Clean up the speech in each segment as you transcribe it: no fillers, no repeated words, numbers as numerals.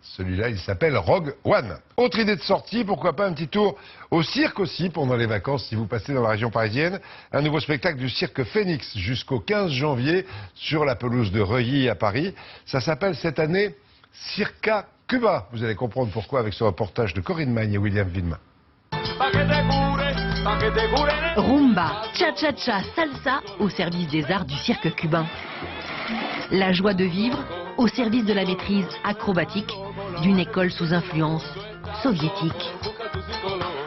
Celui-là, il s'appelle Rogue One. Autre idée de sortie, pourquoi pas un petit tour au cirque aussi pendant les vacances si vous passez dans la région parisienne. Un nouveau spectacle du cirque Phoenix jusqu'au 15 janvier sur la pelouse de Reuilly à Paris. Ça s'appelle cette année Circa Cuba. Vous allez comprendre pourquoi avec ce reportage de Corinne Magne et William Villemain. Rumba, cha-cha-cha, salsa au service des arts du cirque cubain. La joie de vivre au service de la maîtrise acrobatique d'une école sous influence soviétique.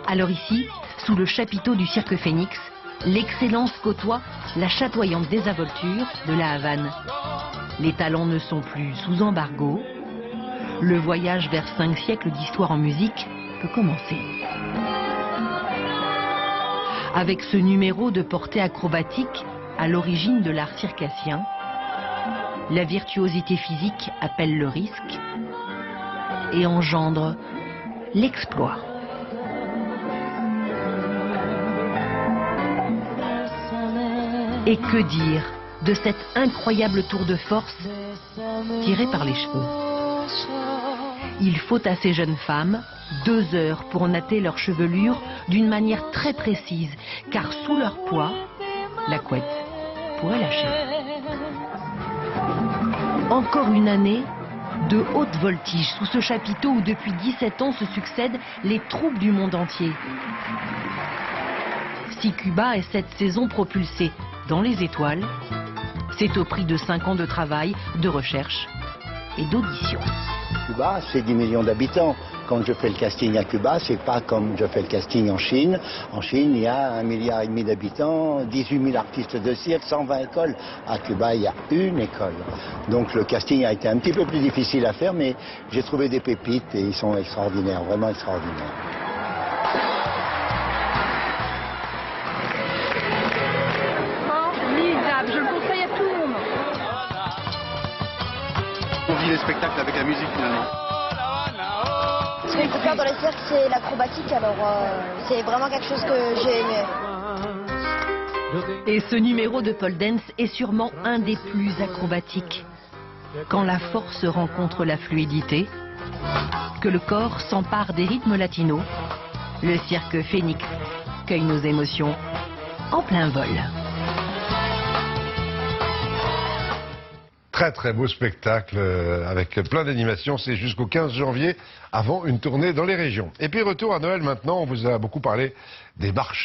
Alors ici, sous le chapiteau du cirque Phoenix, l'excellence côtoie la chatoyante désinvolture de la Havane. Les talents ne sont plus sous embargo. Le voyage vers 5 siècles d'histoire en musique peut commencer. Avec ce numéro de portée acrobatique à l'origine de l'art circassien, la virtuosité physique appelle le risque et engendre l'exploit. Et que dire de cet incroyable tour de force tiré par les cheveux? Il faut à ces jeunes femmes 2 heures pour natter leur chevelure d'une manière très précise, car sous leur poids, la couette pourrait lâcher. Encore une année de haute voltige sous ce chapiteau où depuis 17 ans se succèdent les troupes du monde entier. Si Cuba est cette saison propulsée dans les étoiles, c'est au prix de 5 ans de travail, de recherche et d'audition. Cuba, c'est 10 millions d'habitants. Quand je fais le casting à Cuba, c'est pas comme je fais le casting en Chine. En Chine, il y a 1,5 milliard d'habitants, 18 000 artistes de cirque, 120 écoles. À Cuba, il y a une école. Donc le casting a été un petit peu plus difficile à faire, mais j'ai trouvé des pépites et ils sont extraordinaires, vraiment extraordinaires. Formidable, je le conseille à tout le monde. On vit les spectacles avec la musique finalement. Ce qu'il faut faire dans les cirques, c'est l'acrobatique, alors c'est vraiment quelque chose que j'ai aimé. Et ce numéro de pole dance est sûrement un des plus acrobatiques. Quand la force rencontre la fluidité, que le corps s'empare des rythmes latinos, le cirque Phoenix cueille nos émotions en plein vol. Très très beau spectacle avec plein d'animations, c'est jusqu'au 15 janvier avant une tournée dans les régions. Et puis retour à Noël maintenant, on vous a beaucoup parlé des marchés.